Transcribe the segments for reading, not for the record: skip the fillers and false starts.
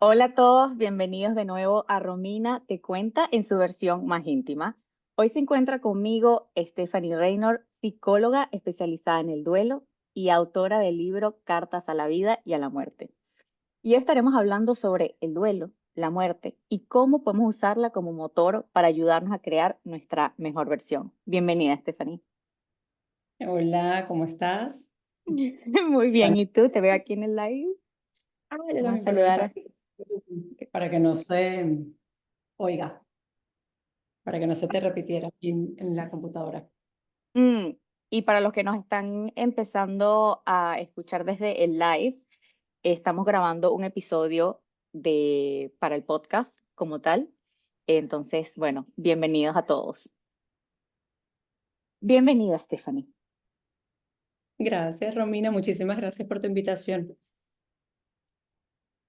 Hola a todos, bienvenidos de nuevo a Romina Te Cuenta en su versión más íntima. Hoy se encuentra conmigo Stephanie Reynor, psicóloga especializada en el duelo y autora del libro Cartas a la vida y a la muerte. Y hoy estaremos hablando sobre el duelo, la muerte y cómo podemos usarla como motor para ayudarnos a crear nuestra mejor versión. Bienvenida, Stephanie. Hola, ¿cómo estás? Muy bien, Bueno, ¿y tú? Te veo aquí en el live. yo Vamos a también, pero está saludar. para que no se oiga, para que no se te repitiera aquí en la computadora. Mm, y para los que nos están empezando a escuchar desde el live, estamos grabando un episodio para el podcast como tal. Entonces, bueno, bienvenidos a todos. Bienvenida, Stephanie. Gracias, Romina, muchísimas gracias por tu invitación.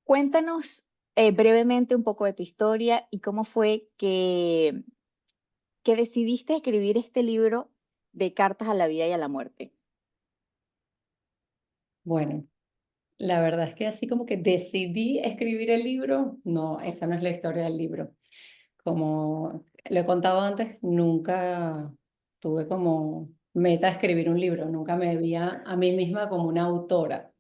Cuéntanos brevemente un poco de tu historia y cómo fue que decidiste escribir este libro de cartas a la vida y a la muerte. Bueno, la verdad es que así como que decidí escribir el libro, no, esa no es la historia del libro. Como lo he contado antes, nunca tuve como meta escribir un libro, nunca me veía a mí misma como una autora.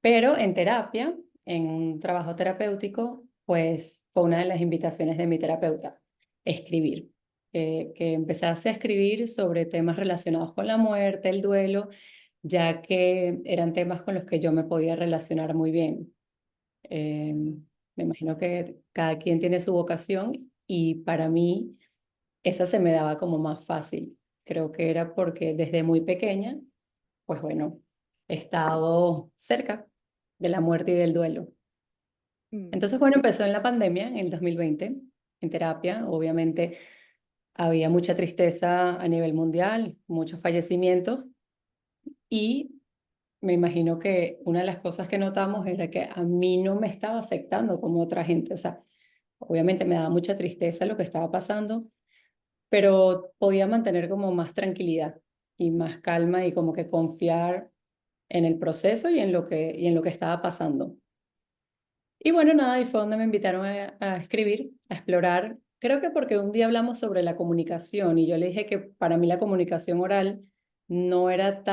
Pero en terapia, en un trabajo terapéutico, pues fue una de las invitaciones de mi terapeuta, escribir. Que empezase a escribir sobre temas relacionados con la muerte, el duelo, ya que eran temas con los que yo me podía relacionar muy bien. Me imagino que cada quien tiene su vocación y para mí esa se me daba como más fácil. Creo que era porque desde muy pequeña, pues bueno, he estado cerca de la muerte y del duelo. Mm. Entonces, bueno, empezó en la pandemia, en el 2020, en terapia. Obviamente había mucha tristeza a nivel mundial, muchos fallecimientos y me imagino que una de las cosas que notamos era que a mí no me estaba afectando como otra gente. O sea, obviamente me daba mucha tristeza lo que estaba pasando, pero podía mantener como más tranquilidad y más calma y como que confiar en el proceso y en lo que estaba pasando. Y bueno, nada, ahí fue donde me invitaron a escribir, a explorar. Creo que porque un día hablamos sobre la comunicación y yo le dije que para mí la comunicación oral no era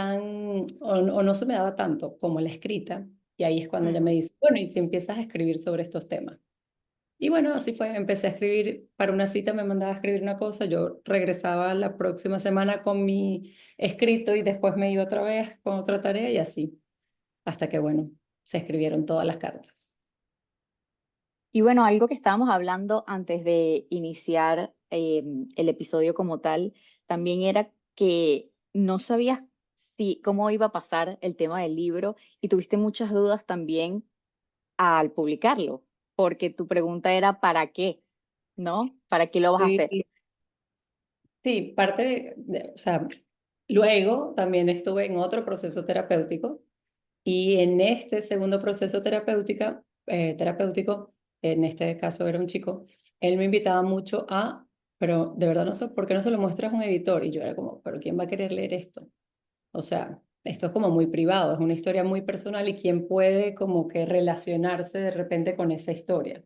o no se me daba tanto como la escrita. Y ahí es cuando ella Mm. me dice, bueno, ¿y si empiezas a escribir sobre estos temas? Y bueno, así fue, empecé a escribir, para una cita me mandaba a escribir una cosa, yo regresaba la próxima semana con mi escrito y después me iba otra vez con otra tarea y así, hasta que bueno, se escribieron todas las cartas. Y bueno, algo que estábamos hablando antes de iniciar el episodio como tal, también era que no sabías cómo iba a pasar el tema del libro y tuviste muchas dudas también al publicarlo, porque tu pregunta era ¿para qué? ¿No? ¿Para qué lo vas a Sí, hacer? sí, parte o sea, luego también estuve en otro proceso terapéutico y en este segundo proceso terapéutico, en este caso era un chico, él me invitaba mucho pero de verdad no sé, ¿por qué no se lo muestras a un editor? Y yo era como, ¿pero quién va a querer leer esto? O sea, esto es como muy privado, es una historia muy personal y quién puede como que relacionarse de repente con esa historia.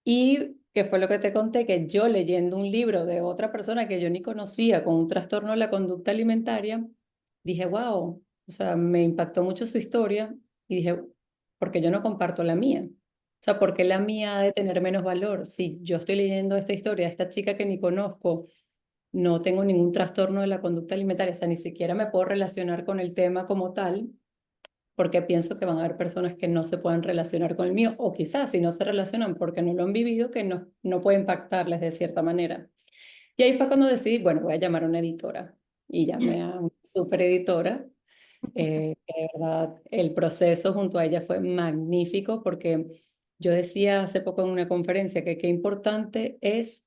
Y que fue lo que te conté, que yo leyendo un libro de otra persona que yo ni conocía con un trastorno de la conducta alimentaria, dije, wow, o sea, me impactó mucho su historia y dije, ¿por qué yo no comparto la mía? O sea, ¿por qué la mía ha de tener menos valor? Si yo estoy leyendo esta historia de esta chica que ni conozco, no tengo ningún trastorno de la conducta alimentaria, o sea, ni siquiera me puedo relacionar con el tema como tal, porque pienso que van a haber personas que no se puedan relacionar con el mío, o quizás si no se relacionan porque no lo han vivido, que no puede impactarles de cierta manera. Y ahí fue cuando decidí, bueno, voy a llamar a una editora. Y llamé a una super editora. Que de verdad, el proceso junto a ella fue magnífico porque yo decía hace poco en una conferencia que qué importante es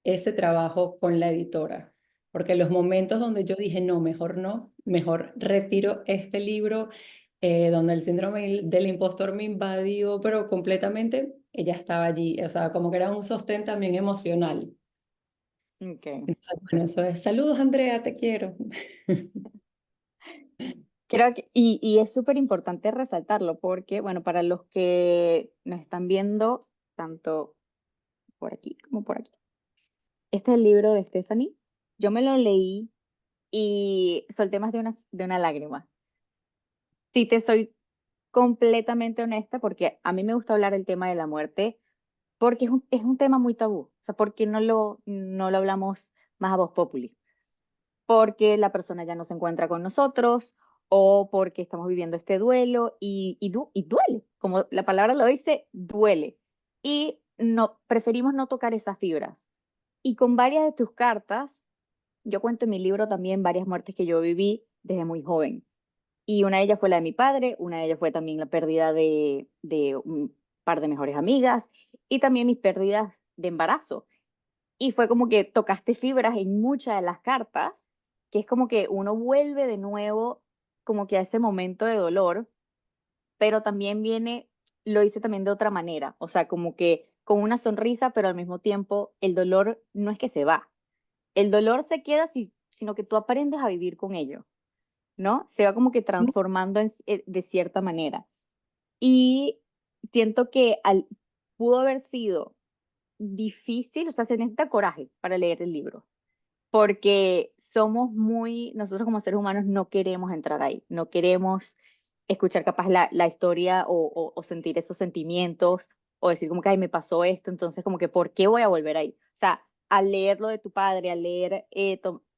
ese trabajo con la editora. Porque los momentos donde yo dije, no, mejor retiro este libro, donde el síndrome del impostor me invadió, pero completamente, ella estaba allí. O sea, como que era un sostén también emocional. Okay. Entonces, bueno, eso es, saludos Andrea, te quiero. Creo que, y es súper importante resaltarlo porque, bueno, para los que nos están viendo, tanto por aquí como por aquí, este es el libro de Stephanie. Yo me lo leí y solté más de una lágrima. Si te soy completamente honesta, porque a mí me gusta hablar del tema de la muerte, porque es un tema muy tabú. O sea, porque no lo hablamos más a voz populi. Porque la persona ya no se encuentra con nosotros o porque estamos viviendo este duelo y duele, como la palabra lo dice, duele. Y no, preferimos no tocar esas fibras. Y con varias de tus cartas, yo cuento en mi libro también varias muertes que yo viví desde muy joven. Y una de ellas fue la de mi padre, una de ellas fue también la pérdida de un par de mejores amigas y también mis pérdidas de embarazo. Y fue como que tocaste fibras en muchas de las cartas, que es como que uno vuelve de nuevo como que a ese momento de dolor, pero también viene, lo hice también de otra manera, o sea, como que con una sonrisa, pero al mismo tiempo el dolor no es que se va, el dolor se queda, sino que tú aprendes a vivir con ello, ¿no? Se va como que transformando de cierta manera. Y siento que pudo haber sido difícil, o sea, se necesita coraje para leer el libro porque somos muy, nosotros como seres humanos no queremos entrar ahí, no queremos escuchar capaz la historia o sentir esos sentimientos o decir como que, ay, me pasó esto, entonces como que, ¿por qué voy a volver ahí? O sea, al leer lo de tu padre, al leer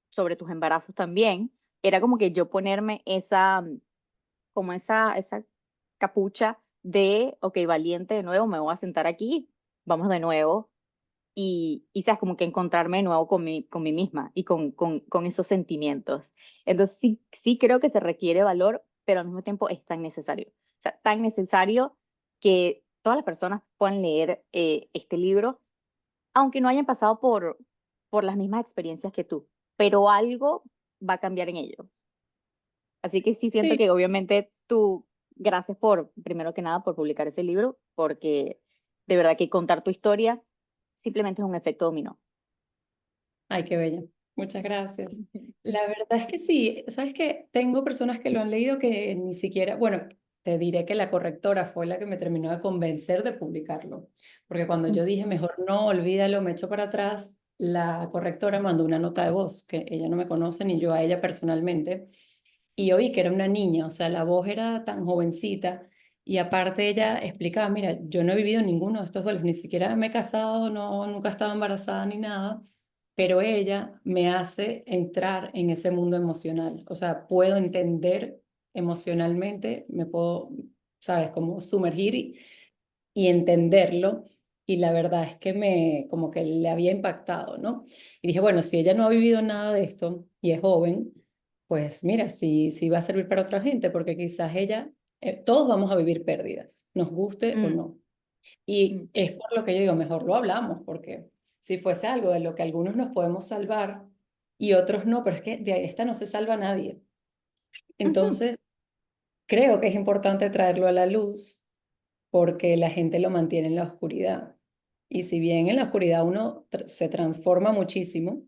sobre tus embarazos también, era como que yo ponerme como esa capucha de, ok, valiente de nuevo, me voy a sentar aquí, vamos de nuevo sabes, como que encontrarme de nuevo con mí misma y con esos sentimientos. Entonces sí creo que se requiere valor, pero al mismo tiempo es tan necesario. O sea, tan necesario que todas las personas puedan leer este libro, aunque no hayan pasado por las mismas experiencias que tú, pero algo va a cambiar en ellos. Así que sí siento Sí, que obviamente tú, gracias por, primero que nada, por publicar ese libro, porque de verdad que contar tu historia simplemente es un efecto dominó. ay, qué bella. Muchas gracias. La verdad es que sí, sabes que tengo personas que lo han leído que ni siquiera, bueno, te diré que la correctora fue la que me terminó de convencer de publicarlo, porque cuando yo dije, mejor no, olvídalo, me echo para atrás, la correctora mandó una nota de voz, que ella no me conoce ni yo a ella personalmente, y oí que era una niña, o sea, la voz era tan jovencita, y aparte ella explicaba, mira, yo no he vivido ninguno de estos duelos, ni siquiera me he casado, no, nunca he estado embarazada ni nada, pero ella me hace entrar en ese mundo emocional. O sea, puedo entender emocionalmente, me puedo, sabes, como sumergir y entenderlo. Y la verdad es que como que le había impactado, ¿no? Y dije, bueno, si ella no ha vivido nada de esto y es joven, pues mira, sí va a servir para otra gente, porque quizás ella, todos vamos a vivir pérdidas, nos guste o Mm, no. Y mm. es por lo que yo digo, mejor lo hablamos, porque si fuese algo de lo que algunos nos podemos salvar y otros no, pero es que de esta no se salva nadie. Ujú, Entonces, creo que es importante traerlo a la luz porque la gente lo mantiene en la oscuridad. Y si bien en la oscuridad uno se transforma muchísimo,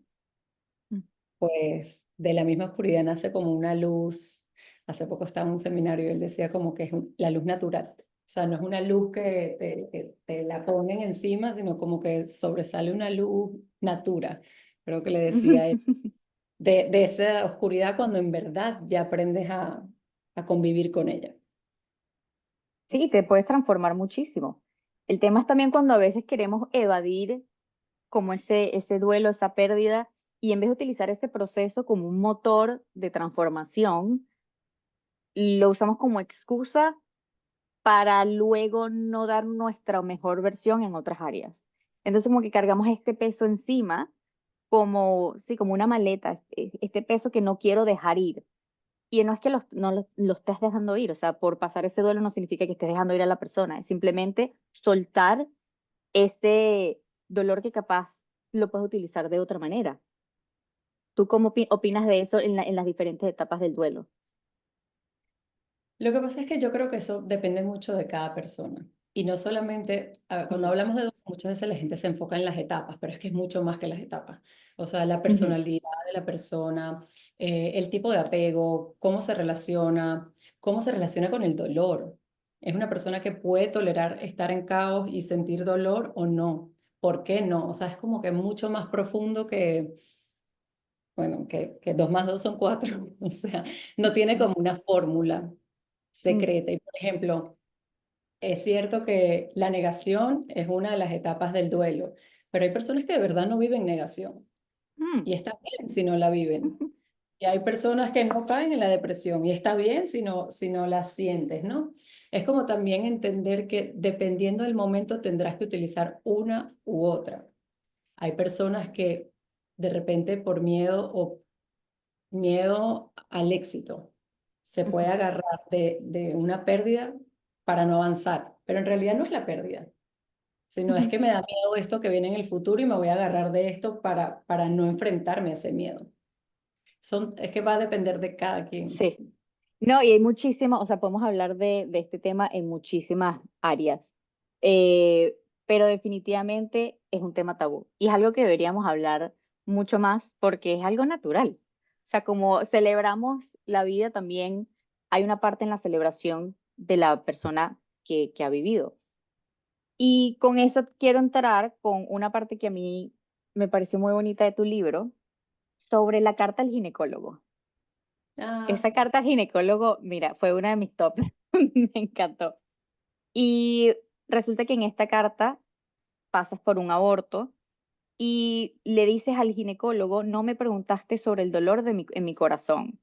mm. pues de la misma oscuridad nace como una luz. Hace poco estaba en un seminario y él decía como que es la luz natural. O sea, no es una luz que te la ponen encima, sino como que sobresale una luz natura. Creo que le decía él. De esa oscuridad cuando en verdad ya aprendes a convivir con ella. Sí, te puedes transformar muchísimo. El tema es también cuando a veces queremos evadir como ese duelo, esa pérdida, y en vez de utilizar este proceso como un motor de transformación, lo usamos como excusa para luego no dar nuestra mejor versión en otras áreas. Entonces como que cargamos este peso encima como, sí, como una maleta, este peso que no quiero dejar ir. Y no es que no lo estés dejando ir, o sea, por pasar ese duelo no significa que estés dejando ir a la persona, es simplemente soltar ese dolor que capaz lo puedes utilizar de otra manera. ¿Tú cómo opinas de eso en las diferentes etapas del duelo? Lo que pasa es que yo creo que eso depende mucho de cada persona. Y no solamente, a ver, cuando Mm, hablamos de duelo, muchas veces la gente se enfoca en las etapas, pero es que es mucho más que las etapas. O sea, la ujú, personalidad de la persona, el tipo de apego, cómo se relaciona con el dolor. ¿Es una persona que puede tolerar estar en caos y sentir dolor o no? ¿Por qué no? O sea, es como que mucho más profundo que, bueno, que 2 más 2 son 4. O sea, no tiene como una fórmula Mm, secreta. Y, por ejemplo, es cierto que la negación es una de las etapas del duelo, pero hay personas que de verdad no viven negación mm, y está bien si no la viven. Y hay personas que no caen en la depresión y está bien si no la sientes, ¿no? Es como también entender que dependiendo del momento tendrás que utilizar una u otra. Hay personas que de repente por miedo al éxito se puede ujú, agarrar de una pérdida para no avanzar, pero en realidad no es la pérdida, sino es ujú. que me da miedo esto que viene en el futuro y me voy a agarrar de esto para no enfrentarme a ese miedo. Es que va a depender de cada quien. Sí. No, y hay muchísimas, o sea, podemos hablar de este tema en muchísimas áreas. Pero definitivamente es un tema tabú y es algo que deberíamos hablar mucho más porque es algo natural. O sea, como celebramos la vida, también hay una parte en la celebración de la persona que ha vivido. Y con eso quiero entrar con una parte que a mí me pareció muy bonita de tu libro sobre la carta al ginecólogo. Ah, Esa carta al ginecólogo, mira, fue una de mis top. Me encantó. Y resulta que en esta carta pasas por un aborto y le dices al ginecólogo, no me preguntaste sobre el dolor en mi corazón.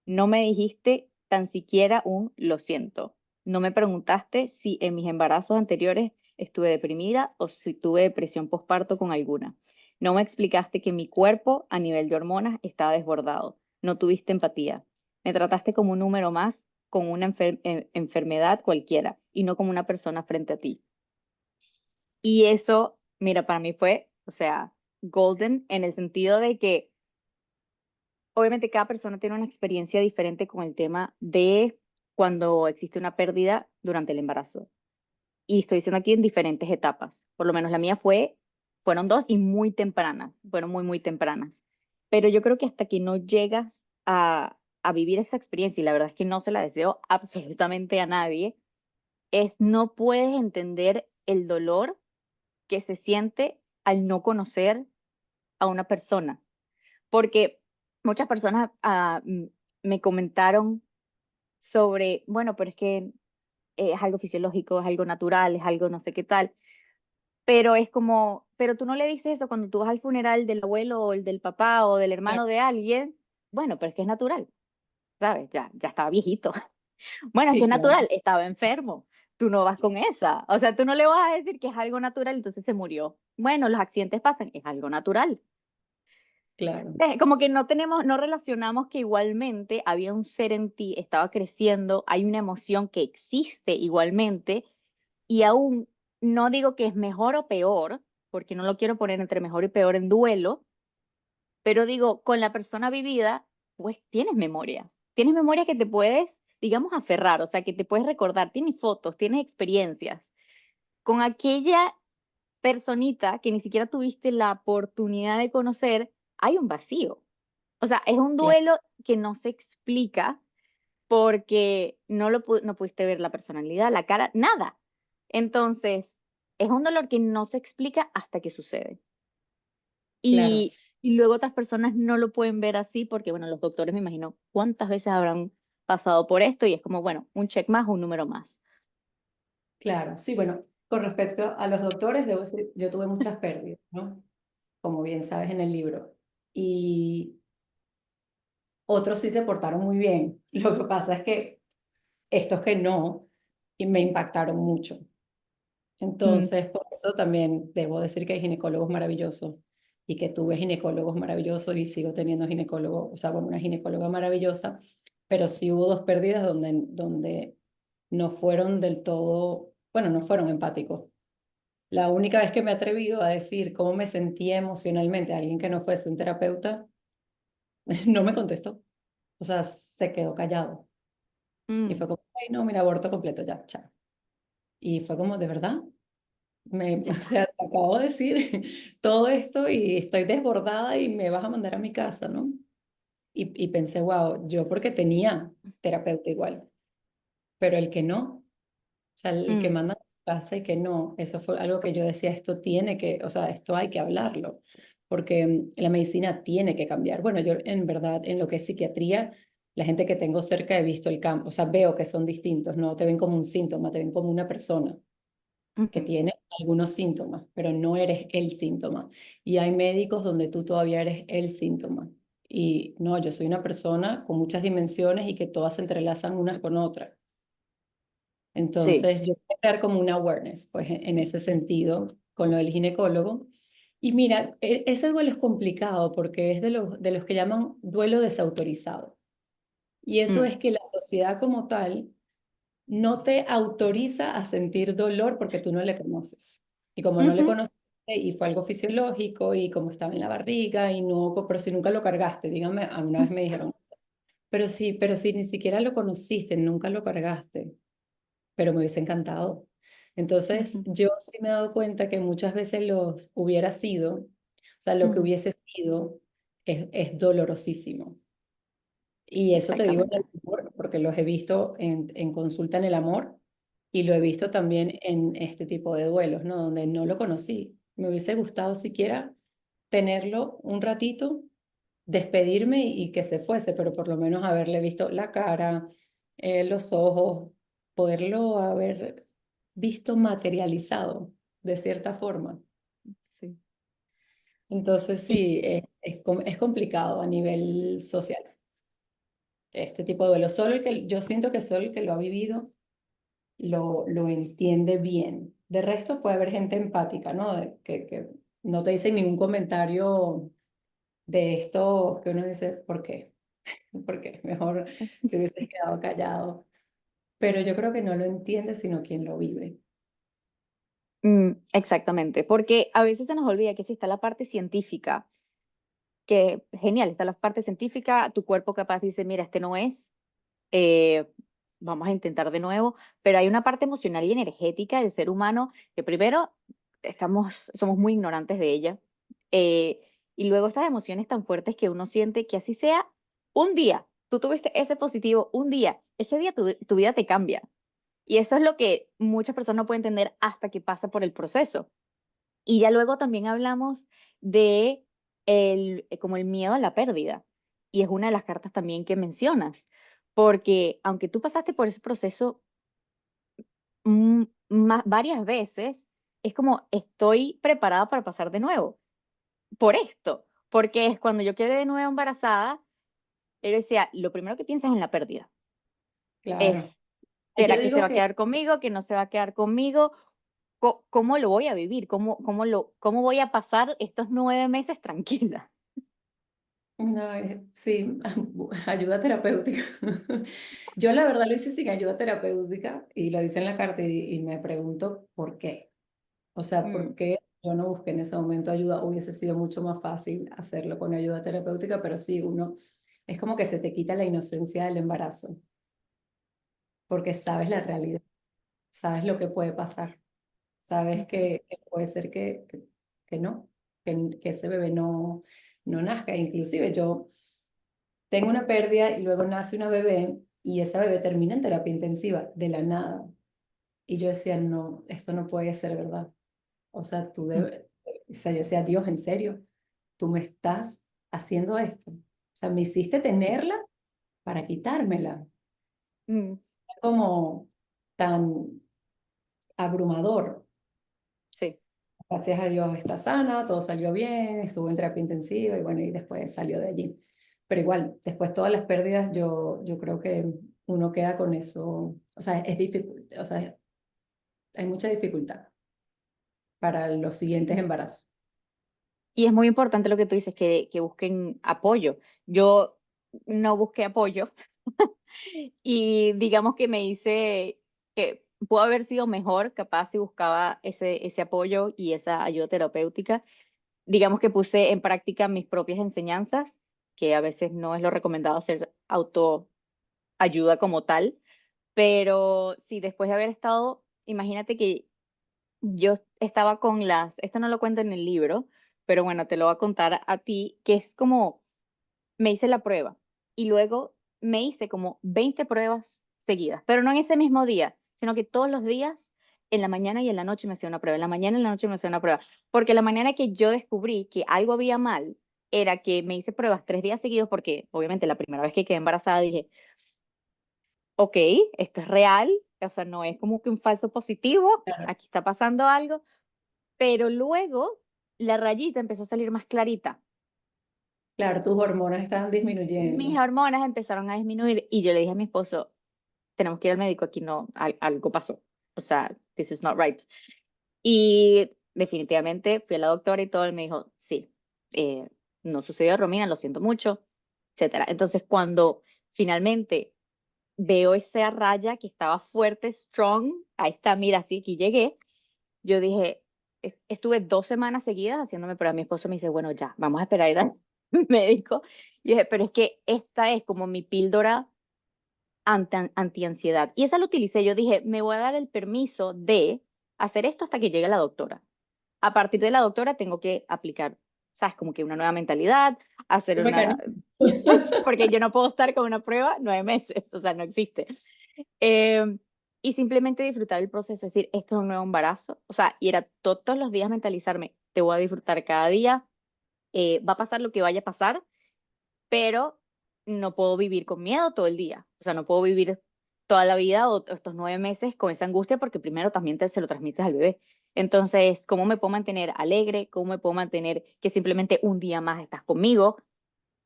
No me dijiste tan siquiera un lo siento. No me preguntaste si en mis embarazos anteriores estuve deprimida o si tuve depresión postparto con alguna. No me explicaste que mi cuerpo a nivel de hormonas estaba desbordado. No tuviste empatía. Me trataste como un número más con una enfermedad cualquiera y no como una persona frente a ti. Y eso, mira, para mí fue, o sea, golden en el sentido de que obviamente cada persona tiene una experiencia diferente con el tema de cuando existe una pérdida durante el embarazo. Y estoy diciendo aquí en diferentes etapas. Por lo menos la mía fueron dos y muy tempranas, fueron muy, muy tempranas. Pero yo creo que hasta que no llegas a vivir esa experiencia, y la verdad es que no se la deseo absolutamente a nadie, no puedes entender el dolor que se siente al no conocer a una persona. Porque muchas personas me comentaron sobre, bueno, pero es que es algo fisiológico, es algo natural, es algo no sé qué tal, pero es como, pero tú no le dices eso cuando tú vas al funeral del abuelo o el del papá o del claro. hermano de alguien, bueno, pero es que es natural, ¿sabes? Ya estaba viejito. Bueno, es que Sí, es claro, natural, estaba enfermo. Tú no vas con esa. O sea, tú no le vas a decir que es algo natural, entonces se murió. Bueno, los accidentes pasan, es algo natural. claro, Como que no tenemos, no relacionamos que igualmente había un ser en ti, estaba creciendo, hay una emoción que existe igualmente y aún no digo que es mejor o peor, porque no lo quiero poner entre mejor y peor en duelo, pero digo, con la persona vivida, pues tienes memoria que te puedes, digamos, aferrar, o sea, que te puedes recordar, tienes fotos, tienes experiencias. Con aquella personita que ni siquiera tuviste la oportunidad de conocer, hay un vacío. O sea, es un claro, duelo que no se explica porque no pudiste ver la personalidad, la cara, nada. Entonces, es un dolor que no se explica hasta que sucede. claro, Y luego otras personas no lo pueden ver así porque, bueno, los doctores me imagino cuántas veces habrán pasado por esto y es como, bueno, un check más, un número más. claro. Sí, bueno, con respecto a los doctores, debo decir, yo tuve muchas pérdidas, ¿no? Como bien sabes en el libro. Y otros sí se portaron muy bien. Lo que pasa es que estos que no, y me impactaron mucho. Mm, Entonces, por eso también debo decir que hay ginecólogos maravillosos y que tuve ginecólogos maravillosos y sigo teniendo ginecólogos, o sea, bueno, una ginecóloga maravillosa, pero sí hubo 2 pérdidas donde no fueron del todo, bueno, no fueron empáticos. La única vez que me he atrevido a decir cómo me sentía emocionalmente a alguien que no fuese un terapeuta, no me contestó. O sea, se quedó callado. Y mm, fue como, ay, no, mira, aborto completo, ya, chao. Y fue como, ¿de verdad? O ya. sea, te acabo de decir todo esto y estoy desbordada y me vas a mandar a mi casa, ¿no? y pensé, wow, yo porque tenía terapeuta igual, pero el que no, o sea, el que Mm, manda a su casa y que no, eso fue algo que yo decía, esto tiene que, o sea, esto hay que hablarlo, porque la medicina tiene que cambiar. Bueno, yo en verdad, en lo que es psiquiatría, la gente que tengo cerca he visto el cambio, o sea, veo que son distintos, no te ven como un síntoma, te ven como una persona que ujú, tiene algunos síntomas, pero no eres el síntoma. Y hay médicos donde tú todavía eres el síntoma. Y no, yo soy una persona con muchas dimensiones y que todas se entrelazan unas con otras. sí. Entonces, yo quiero crear como una awareness, pues en ese sentido, con lo del ginecólogo. Y mira, ese duelo es complicado porque es de los que llaman duelo desautorizado. Y eso Mm, es que la sociedad como tal no te autoriza a sentir dolor porque tú no le conoces. Y como no le ujú, conociste y fue algo fisiológico y como estaba en la barriga y no, pero si nunca lo cargaste, dígame, a una vez me dijeron, pero si ni siquiera lo conociste, nunca lo cargaste, pero me hubiese encantado. Entonces, ujú, yo sí me he dado cuenta que muchas veces los hubiera sido, o sea, lo que ujú, hubiese sido es dolorosísimo. Y eso te digo en exactamente. el amor, porque los he visto en consulta en el amor y lo he visto también en este tipo de duelos, ¿no? Donde no lo conocí. Me hubiese gustado siquiera tenerlo un ratito, despedirme y que se fuese, pero por lo menos haberle visto la cara, los ojos, poderlo haber visto materializado de cierta forma. Sí. Entonces Y, sí, es complicado a nivel social este tipo de duelo. Solo el que, yo siento que solo el que lo ha vivido lo entiende bien. De resto puede haber gente empática, ¿no? Que no te dicen ningún comentario de esto que uno dice, ¿por qué? Porque mejor te hubieses quedado callado. Pero yo creo que no lo entiende sino quien lo vive. exactamente, porque a veces se nos olvida que si está la parte científica, que genial, está la parte científica, tu cuerpo capaz dice, mira, este no es, eh, vamos a intentar de nuevo, pero hay una parte emocional y energética del ser humano que primero somos muy ignorantes de ella, eh, y luego estas emociones tan fuertes que uno siente que así sea un día, tú tuviste ese positivo un día, ese día tu vida te cambia. Y eso es lo que muchas personas no pueden entender hasta que pasa por el proceso. Y ya luego también hablamos de como el miedo a la pérdida. Y es una de las cartas también que mencionas, porque aunque tú pasaste por ese proceso varias veces, es como estoy preparada para pasar de nuevo por esto, porque es cuando yo quedé de nuevo embarazada, yo decía, lo primero que piensas es en la pérdida. Claro. Es, Yo ¿será que se digo va a que quedar conmigo, que no se va a quedar conmigo? ¿Cómo lo voy a vivir? ¿Cómo voy a pasar estos 9 meses tranquila? no, sí, ayuda terapéutica. Yo la verdad lo hice sin ayuda terapéutica y lo hice en la carta y me pregunto por qué. O sea, Mm, ¿por qué yo no busqué en ese momento ayuda? Hubiese sido mucho más fácil hacerlo con ayuda terapéutica, pero sí, uno es como que se te quita la inocencia del embarazo, porque sabes la realidad, sabes lo que puede pasar, sabes ujú, que puede ser que no, que ese bebé no nazca. Inclusive yo tengo una pérdida y luego nace una bebé y esa bebé termina en terapia intensiva de la nada. Y yo decía, no, esto no puede ser verdad. O sea, mm, o sea, yo decía, Dios, ¿en serio? ¿Tú me estás haciendo esto? O sea, me hiciste tenerla para quitármela. mm, Es como tan abrumador. sí. Gracias a Dios está sana, todo salió bien, estuvo en terapia intensiva y bueno, y después salió de allí. Pero igual, después todas las pérdidas, yo creo que uno queda con eso, o sea, es difícil, o sea, hay mucha dificultad para los siguientes Mm. embarazos. Y es muy importante lo que tú dices, que busquen apoyo. Yo no busqué apoyo y digamos que me hice que pudo haber sido mejor, capaz si buscaba ese apoyo y esa ayuda terapéutica. Digamos que puse en práctica mis propias enseñanzas, que a veces no es lo recomendado hacer autoayuda como tal, pero sí, después de haber estado, imagínate que yo estaba con esto no lo cuento en el libro, pero bueno, te lo voy a contar a ti, que es como, me hice la prueba. y luego me hice como 20 pruebas seguidas, pero no en ese mismo día, sino que todos los días, en la mañana y en la noche me hacía una prueba, en la mañana y en la noche me hacía una prueba, porque la manera que yo descubrí que algo había mal era que me hice pruebas 3 días seguidos, porque obviamente la primera vez que quedé embarazada dije, ok, esto es real, o sea, no es como que un falso positivo, Claro, aquí está pasando algo, pero luego la rayita empezó a salir más clarita. claro, tus hormonas están Mis disminuyendo. hormonas empezaron a disminuir y yo le dije a mi esposo, tenemos que ir al médico, aquí no, algo pasó. O sea, this is not right. Y definitivamente fui a la doctora y todo, él me dijo, sí, no sucedió, Romina, lo siento mucho, etcétera. Entonces, cuando finalmente veo esa raya que estaba fuerte, strong, ahí está, mira, sí, aquí llegué, yo dije, estuve 2 semanas seguidas haciéndome pruebas. Mi esposo me dice, bueno, ya, vamos a esperar a ir al médico. Y dije, pero es que esta es como mi píldora antiansiedad. Y esa la utilicé. Yo dije, me voy a dar el permiso de hacer esto hasta que llegue la doctora. A partir de la doctora tengo que aplicar, ¿sabes? Como que una nueva mentalidad, hacer Un una... mecanismo. Porque yo no puedo estar con una prueba 9 meses, o sea, no existe. Eh, y simplemente disfrutar el proceso, es decir, esto es un nuevo embarazo, o sea, y era todos los días mentalizarme, te voy a disfrutar cada día, va a pasar lo que vaya a pasar, pero no puedo vivir con miedo todo el día, o sea, no puedo vivir toda la vida o estos 9 meses con esa angustia porque primero también se lo transmites al bebé. Entonces, ¿cómo me puedo mantener alegre? ¿Cómo me puedo mantener que simplemente un día más estás conmigo?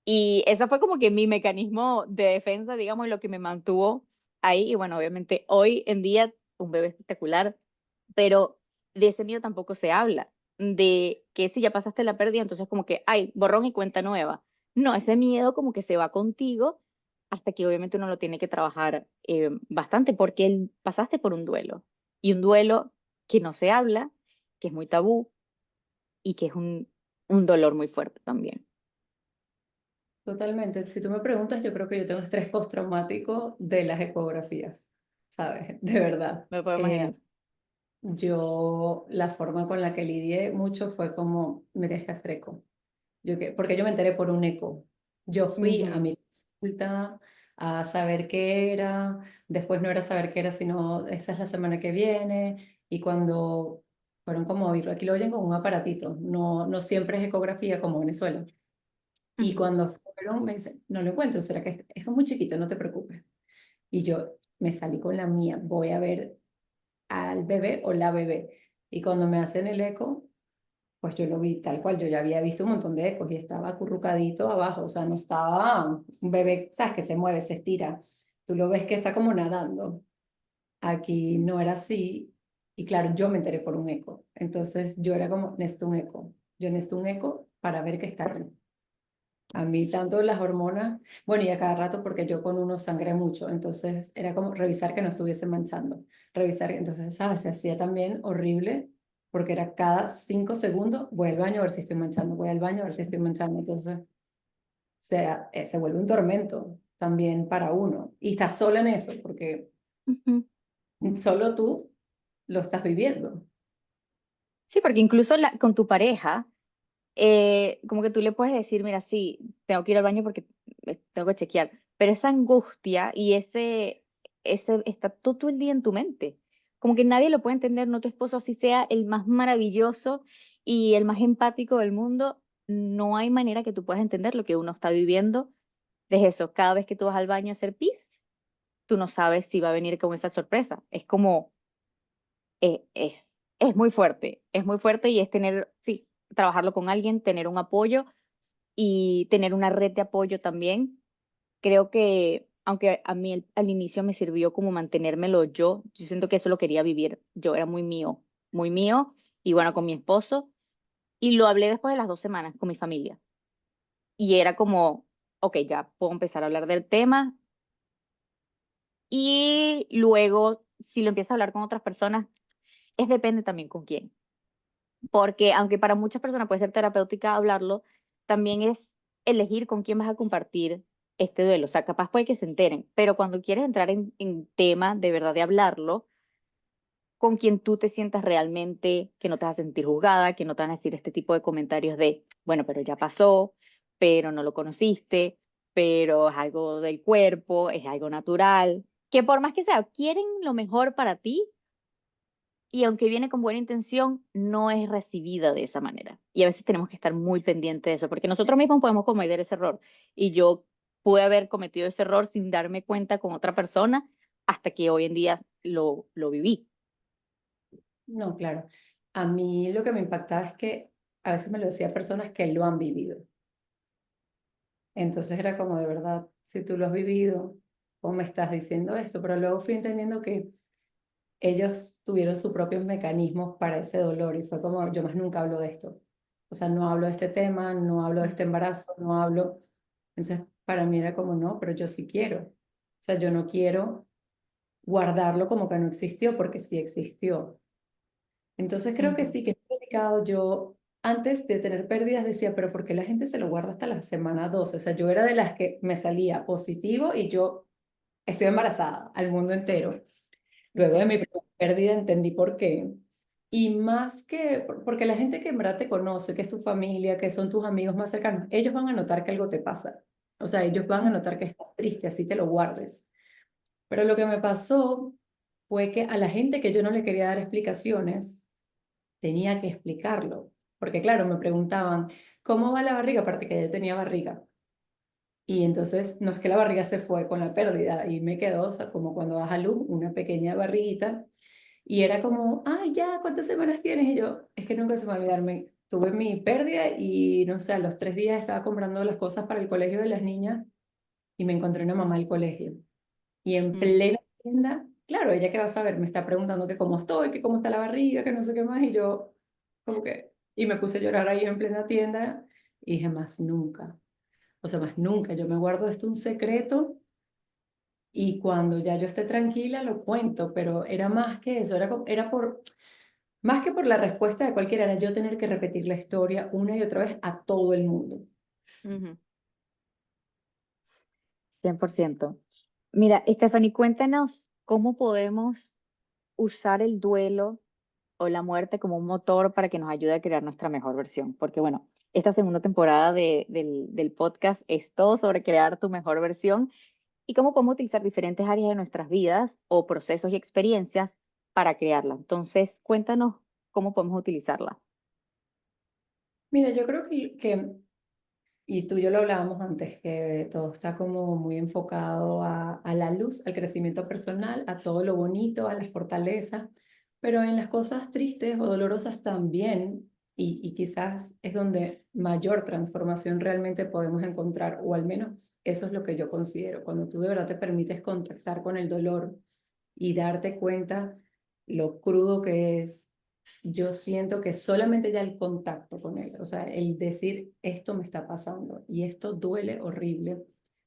Y ese fue como que mi mecanismo de defensa, digamos, lo que me mantuvo ahí. Y bueno, obviamente hoy en día un bebé espectacular, pero de ese miedo tampoco se habla, de que si ya pasaste la pérdida, entonces como que, ay, borrón y cuenta nueva. No, ese miedo como que se va contigo hasta que obviamente uno lo tiene que trabajar bastante porque pasaste por un duelo y un duelo que no se habla, que es muy tabú y que es un dolor muy fuerte también. Totalmente. Si tú me preguntas, yo creo que yo tengo estrés postraumático de las ecografías, ¿sabes? De verdad. Me puedo imaginar. Yo, la forma con la que lidié mucho fue como, me tienes que hacer eco. Porque yo me enteré por un eco. Yo fui a Ujú, mi consulta a saber qué era, después no era saber qué era, sino esa es la semana que viene, y cuando fueron como, aquí lo oyen con un aparatito, no, no siempre es ecografía como Venezuela. Y ujú. cuando fueron, me dicen, no lo encuentro, será que es muy chiquito, no te preocupes. Y yo me salí con la mía, voy a ver al bebé o la bebé. Y cuando me hacen el eco, pues yo lo vi tal cual, yo ya había visto un montón de ecos y estaba acurrucadito abajo, o sea, no estaba un bebé, sabes, que se mueve, se estira. Tú lo ves que está como nadando. Aquí no era así. Y claro, yo me enteré por un eco. Entonces yo era como, necesito un eco. Yo necesito un eco para ver qué está aquí. A mí tanto las hormonas, bueno, y a cada rato porque yo con uno sangré mucho, entonces era como revisar que no estuviese manchando, revisar, entonces, ¿sabes? Se hacía también horrible porque era cada 5 segundos, voy al baño a ver si estoy manchando, voy al baño a ver si estoy manchando, entonces se vuelve un tormento también para uno. Y estás sola en eso porque Ujú. solo tú lo estás viviendo. Sí, porque incluso con tu pareja, como que tú le puedes decir, mira, sí, tengo que ir al baño porque tengo que chequear, pero esa angustia y ese está todo el día en tu mente. Como que nadie lo puede entender, no tu esposo, así sea el más maravilloso y el más empático del mundo, no hay manera que tú puedas entender lo que uno está viviendo. Es eso, cada vez que tú vas al baño a hacer pis, tú no sabes si va a venir con esa sorpresa. Es como eh, es, es muy fuerte y es tener, sí, trabajarlo con alguien, tener un apoyo y tener una red de apoyo también. Creo que, aunque a mí al inicio me sirvió como mantenérmelo yo siento que eso lo quería vivir. Yo era muy mío, y bueno, con mi esposo, y lo hablé después de las 2 semanas con mi familia. Y era como, ok, ya puedo empezar a hablar del tema. Y luego, si lo empiezas a hablar con otras personas, es depende también con quién. Porque aunque para muchas personas puede ser terapéutica hablarlo, también es elegir con quién vas a compartir este duelo. O sea, capaz puede que se enteren, pero cuando quieres entrar en tema de verdad de hablarlo, con quien tú te sientas realmente, que no te vas a sentir juzgada, que no te van a decir este tipo de comentarios de, bueno, pero ya pasó, pero no lo conociste. pero es algo del cuerpo, es algo natural, que por más que sea, quieren lo mejor para ti y aunque viene con buena intención, no es recibida de esa manera. Y a veces tenemos que estar muy pendientes de eso, porque nosotros mismos podemos cometer ese error. Y yo pude haber cometido ese error sin darme cuenta con otra persona hasta que hoy en día lo viví. No, claro. A mí lo que me impactaba es que a veces me lo decía personas que lo han vivido. Entonces era como de verdad, si tú lo has vivido, ¿cómo me estás diciendo esto? Pero luego fui entendiendo que ellos tuvieron sus propios mecanismos para ese dolor y fue como, yo más nunca hablo de esto. O sea, no hablo de este tema, no hablo de este Ujú, embarazo, no hablo. Entonces, para mí era como, no, pero yo sí quiero. O sea, yo no quiero guardarlo como que no existió, porque sí existió. Entonces, creo que ujú, sí, que es delicado. Yo, antes de tener pérdidas, decía, pero ¿por qué la gente se lo guarda hasta la semana 12? O sea, yo era de las que me salía positivo y yo estoy embarazada al mundo entero. Luego de ujú, mi primera pérdida entendí por qué. Y más que, porque la gente que en verdad te conoce, que es tu familia, que son tus amigos más cercanos, ellos van a notar que algo te pasa. O sea, ellos van a ujú, notar que estás triste, así te lo guardes. Pero lo que me pasó fue que a la gente que yo no le quería dar explicaciones, tenía que explicarlo. Porque claro, me preguntaban, ¿cómo va la barriga? Aparte que yo tenía barriga. Y entonces no es que la barriga se fue con la pérdida y me quedó, o sea, como cuando vas a luz, una pequeña barriguita. Y era como, ay, ya, ¿cuántas semanas tienes? Y yo, es que nunca se me va a olvidarme. Tuve mi pérdida y no sé, a los 3 días estaba comprando las cosas para el colegio de las niñas y me encontré una mamá al colegio. Y en ujú, plena tienda, claro, ella que va a saber, me está preguntando que cómo estoy, que cómo está la barriga, que no sé qué más. Y yo, como que, y me puse a llorar ahí en plena tienda y dije, más nunca. O sea, más nunca. Yo me guardo esto un secreto y cuando ya yo esté tranquila lo cuento, pero era más que eso, era por, más que por la respuesta de cualquiera, era yo tener que repetir la historia una y otra vez a todo el mundo. ujú. 100%. Mira, Stephanie, cuéntanos cómo podemos usar el duelo o la muerte como un motor para que nos ayude a crear nuestra mejor versión. Porque bueno, esta segunda temporada del podcast es todo sobre crear tu mejor versión y cómo podemos utilizar diferentes áreas de nuestras vidas o procesos y experiencias para crearla. Entonces, cuéntanos cómo podemos utilizarla. Mira, yo creo que y tú y yo lo hablábamos antes, que todo está como muy enfocado a la luz, al crecimiento personal, a todo lo bonito, a las fortalezas, pero en las cosas tristes o dolorosas también, y quizás es donde mayor transformación realmente podemos encontrar, o al menos eso es lo que yo considero, cuando tú de verdad te permites contactar con el dolor y darte cuenta lo crudo que es. Yo siento que solamente ya el contacto con él, o sea, el decir esto me está pasando y esto duele horrible,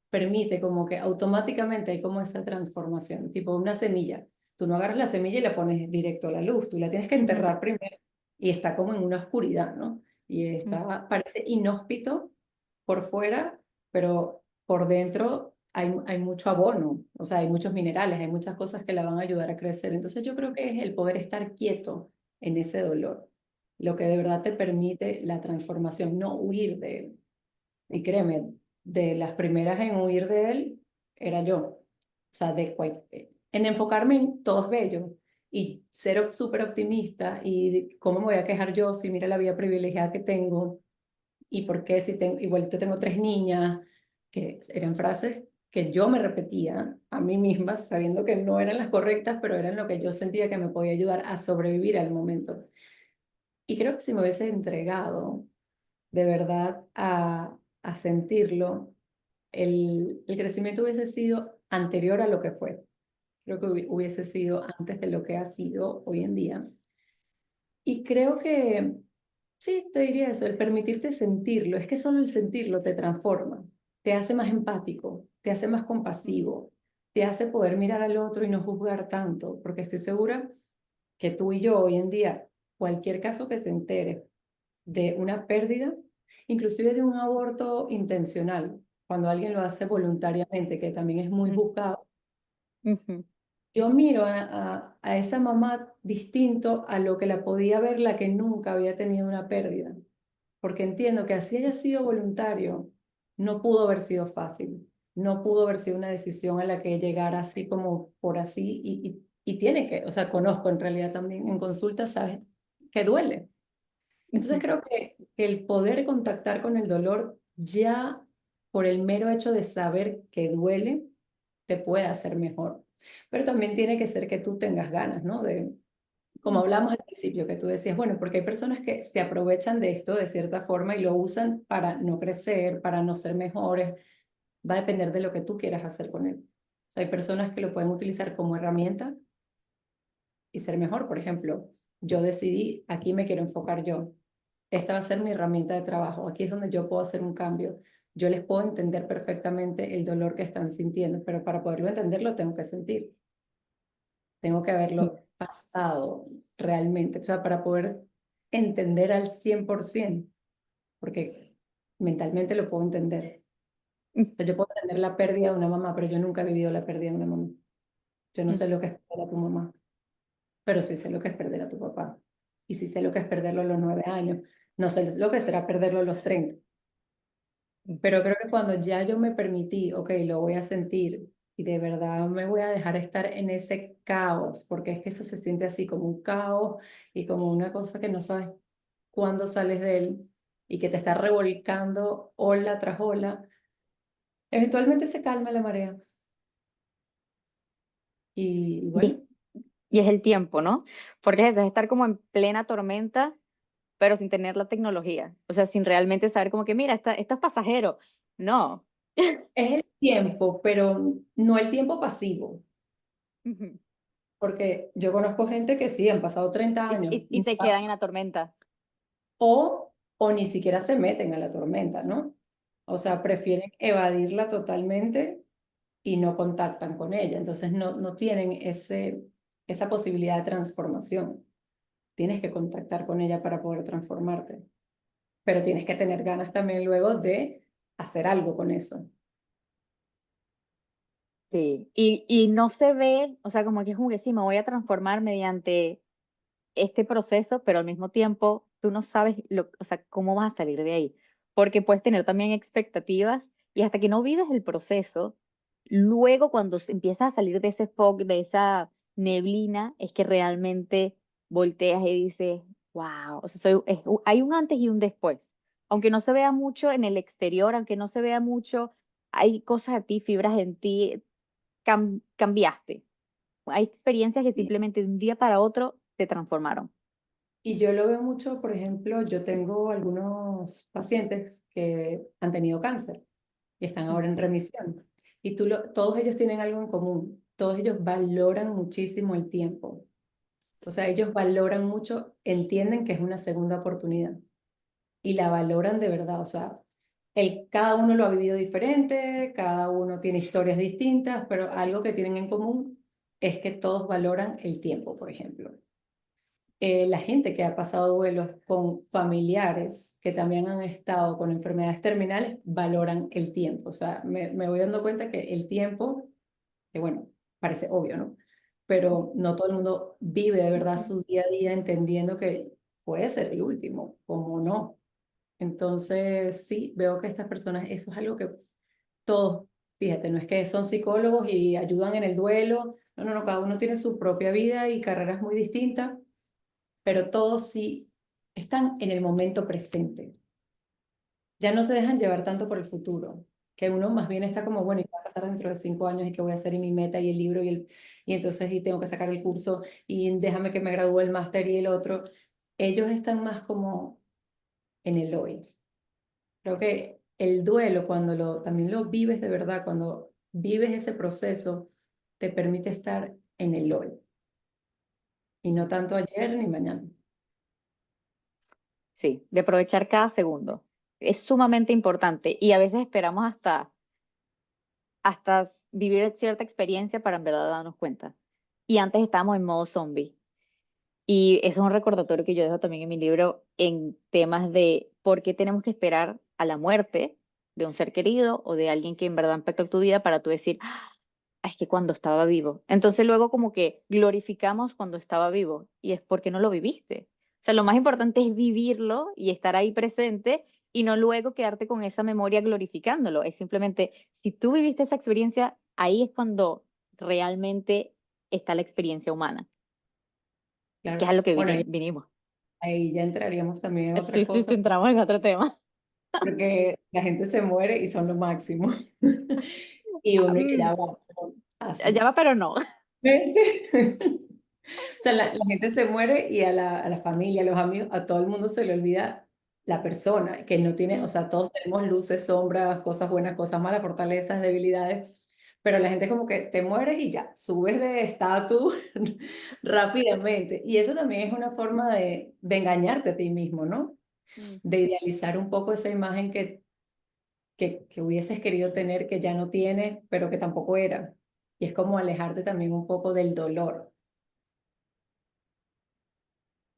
permite como que automáticamente hay como esa transformación, tipo una semilla. Tú no agarras la semilla y la pones directo a la luz, tú la tienes que Ujú, enterrar primero y está como en una oscuridad, ¿no? Y ujú, está, parece inhóspito por fuera, pero por dentro hay mucho abono, o sea, hay muchos minerales, hay muchas cosas que la van a ayudar a crecer. Entonces yo creo que es el poder estar quieto en ese dolor, lo que de verdad te permite la transformación, no huir de él. Y créeme, de las primeras en huir de él era yo. O sea, en enfocarme en todo es bello y ser súper optimista y cómo me voy a quejar yo si mira la vida privilegiada que tengo y por qué si tengo, igualito tengo 3 niñas, que eran frases que yo me repetía a mí misma, sabiendo que no eran las correctas, pero eran lo que yo sentía que me podía ayudar a sobrevivir al momento. Y creo que si me hubiese entregado de verdad a sentirlo, el crecimiento hubiese sido anterior a lo que fue. Creo que hubiese sido antes de lo que ha sido hoy en día. Y creo que sí, te diría eso, el permitirte sentirlo, es que solo el sentirlo te transforma, te hace más empático, te hace más ujú, compasivo, te hace poder mirar al otro y no juzgar tanto, porque estoy segura que tú y yo hoy en día, cualquier caso que te enteres de una pérdida, inclusive de un aborto intencional, cuando alguien lo hace voluntariamente, que también es muy juzgado, ujú, yo miro a esa mamá distinto a lo que la podía ver la que nunca había tenido una pérdida, porque entiendo que así haya sido voluntario. no pudo haber sido fácil, no pudo haber sido una decisión a la que llegara así como por así y tiene que, o sea, conozco en realidad también en consulta, ¿sabes? Que duele. Entonces Ujú. creo que el poder contactar con el dolor ya por el mero hecho de saber que duele, te puede hacer mejor. Pero también tiene que ser que tú tengas ganas, ¿no? De, como Mm. hablamos al principio, que tú decías, bueno, porque hay personas que se aprovechan de esto de cierta forma y lo usan para no crecer, para no ser mejores. Va a depender de lo que tú quieras hacer con él. O sea, hay personas que lo pueden utilizar como herramienta y ser mejor. Por ejemplo, yo decidí, aquí me quiero enfocar yo. Esta va a ser mi herramienta de trabajo. Aquí es donde yo puedo hacer un cambio. Yo les puedo entender perfectamente el dolor que están sintiendo, pero para poderlo entender lo tengo que sentir. Tengo que Sí. haberlo pasado realmente. O sea, para poder entender al 100%, porque mentalmente lo puedo entender. O sea, yo puedo tener la pérdida de una mamá, pero yo nunca he vivido la pérdida de una mamá. Yo no sé lo que es perder a tu mamá, pero sí sé lo que es perder a tu papá. Y sí sé lo que es perderlo a los 9 años. No sé lo que será perderlo a los 30. Pero creo que cuando ya yo me permití, ok, lo voy a sentir y de verdad me voy a dejar estar en ese caos, porque es que eso se siente así como un caos y como una cosa que no sabes cuándo sales de él y que te está revolcando ola tras ola, eventualmente se calma la marea. Y Y bueno, es, y es el tiempo, ¿no? Porque es eso, es estar como en plena tormenta, pero sin tener la tecnología. O sea, sin realmente saber como que, mira, esto es pasajero. No. es el tiempo, pero no el tiempo pasivo, Ujú. porque yo conozco gente que sí, han pasado 30 Y, años, y se quedan en la tormenta. o ni siquiera se meten a la tormenta, ¿no? O sea, prefieren evadirla totalmente y no contactan con ella, entonces no tienen esa posibilidad de transformación. Tienes que contactar con ella para poder transformarte, pero tienes que tener ganas también luego de hacer algo con eso. Sí. Y no se ve, o sea, como que es como que sí, me voy a transformar mediante este proceso, pero al mismo tiempo tú no sabes o sea, cómo vas a salir de ahí, porque puedes tener también expectativas y hasta que no vives el proceso, luego cuando empiezas a salir de ese fog, de esa neblina, es que realmente volteas y dices, wow, o sea, hay un antes y un después. Aunque no se vea mucho en el exterior, aunque no se vea mucho, hay cosas de ti, fibras en ti, cambiaste. Hay experiencias que Y, simplemente de un día para otro te transformaron. y yo lo veo mucho, por ejemplo, yo tengo algunos pacientes que han tenido cáncer y están ahora en remisión. Y todos ellos tienen algo en común. Todos ellos valoran muchísimo el tiempo. O sea, ellos valoran mucho, entienden que es una segunda oportunidad y la valoran de verdad. O sea, cada uno lo ha vivido diferente, cada uno tiene historias distintas, pero algo que tienen en común es que todos valoran el tiempo, por ejemplo. La gente que ha pasado duelos con familiares que también han estado con enfermedades terminales valoran el tiempo. O sea, me voy dando cuenta que el tiempo, que bueno, parece obvio, ¿no? Pero no todo el mundo vive de verdad su día a día entendiendo que puede ser el último, como no. Entonces, sí, veo que estas personas, eso es algo que todos, fíjate, no es que son psicólogos y ayudan en el duelo, no, cada uno tiene su propia vida y carreras muy distintas, pero todos sí están en el momento presente. Ya no se dejan llevar tanto por el futuro, que uno más bien está como, bueno, ¿y qué va a pasar dentro de 5 años y qué voy a hacer y mi meta y el libro y entonces y tengo que sacar el curso y déjame que me gradúe el máster y el otro? Ellos están más como en el hoy. Creo que el duelo, cuando también lo vives de verdad, cuando vives ese proceso, te permite estar en el hoy y no tanto ayer ni mañana. Sí, de aprovechar cada segundo. Es sumamente importante y a veces esperamos hasta vivir cierta experiencia para en verdad darnos cuenta. Y antes estábamos en modo zombie. Y eso es un recordatorio que yo dejo también en mi libro en temas de por qué tenemos que esperar a la muerte de un ser querido o de alguien que en verdad impactó tu vida para tú decir, "Ah, es que cuando estaba vivo". Entonces luego como que glorificamos cuando estaba vivo y es porque no lo viviste. O sea, lo más importante es vivirlo y estar ahí presente y no luego quedarte con esa memoria glorificándolo. Es simplemente, si tú viviste esa experiencia, ahí es cuando realmente está la experiencia humana, que es a Claro. lo que Bueno, vinimos. ahí ya entraríamos también en otras Sí, sí, sí, cosas, entramos en otro tema. porque la gente se muere y son lo máximo. Y Ah, uno y que ya va, pero ya así. va, pero no. ¿Ves? O sea, la gente se muere y a la familia, a los amigos, a todo el mundo se le olvida la persona, que no tiene, o sea, todos tenemos luces, sombras, cosas buenas, cosas malas, fortalezas, debilidades, pero la gente es como que te mueres y ya, subes de estatus rápidamente. Y eso también es una forma de engañarte a ti mismo, ¿no? De Ujú. idealizar un poco esa imagen que hubieses querido tener, que ya no tienes, pero que tampoco era. Y es como alejarte también un poco del dolor.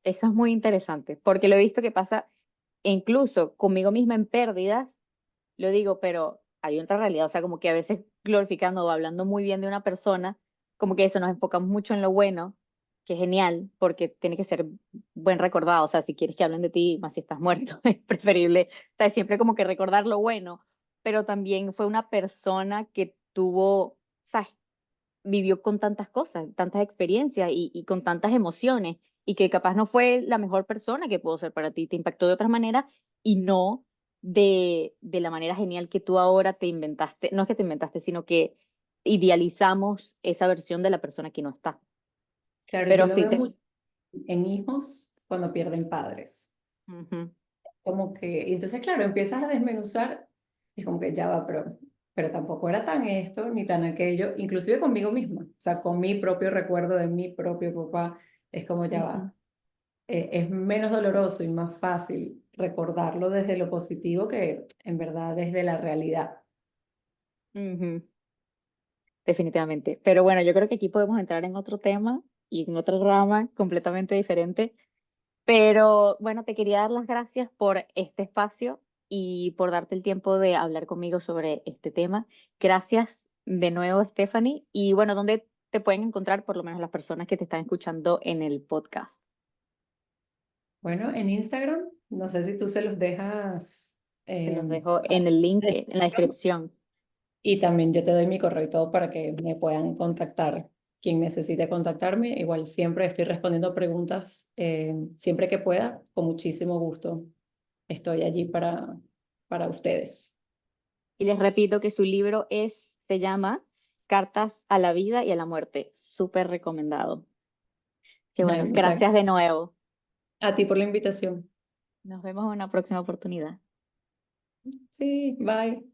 Eso es muy interesante, porque lo he visto que pasa incluso conmigo misma en pérdidas, lo digo, pero hay otra realidad, o sea, como que a veces glorificando o hablando muy bien de una persona, como que eso nos enfocamos mucho en lo bueno, que es genial, porque tiene que ser buen recordado, o sea, si quieres que hablen de ti, más si estás muerto, es preferible, o sea, siempre como que recordar lo bueno, pero también fue una persona que tuvo, ¿sabes? Vivió con tantas cosas, tantas experiencias y con tantas emociones, y que capaz no fue la mejor persona que pudo ser para ti, te impactó de otras maneras y no de la manera genial que tú ahora te inventaste, no es que te inventaste, sino que idealizamos esa versión de la persona que no está. Claro, yo Pero lo sí veo te... mucho en hijos cuando pierden padres. Ujú, Como que, y entonces, claro, empiezas a desmenuzar y es como que ya va, pero tampoco era tan esto ni tan aquello, inclusive conmigo misma, o sea, con mi propio recuerdo de mi propio papá, es como ya ujú, va. Es menos doloroso y más fácil recordarlo desde lo positivo que en verdad desde la realidad. ujú, definitivamente. Pero bueno, yo creo que aquí podemos entrar en otro tema y en otra rama completamente diferente. Pero bueno, te quería dar las gracias por este espacio y por darte el tiempo de hablar conmigo sobre este tema. Gracias de nuevo, Stephanie. Y bueno, ¿dónde te pueden encontrar por lo menos las personas que te están escuchando en el podcast? Bueno, en Instagram, no sé si tú se los dejas Te los eh, dejo en el link, en la descripción. descripción. Y también yo te doy mi correo y todo para que me puedan contactar. Quien necesite contactarme, igual siempre estoy respondiendo preguntas, siempre que pueda, con muchísimo gusto. Estoy allí para ustedes. Y les repito que su libro se llama Cartas a la vida y a la muerte. Súper recomendado. Que Ay, bueno, muchas gracias de gracias nuevo. a ti por la invitación. Nos vemos en una próxima oportunidad. Sí, bye.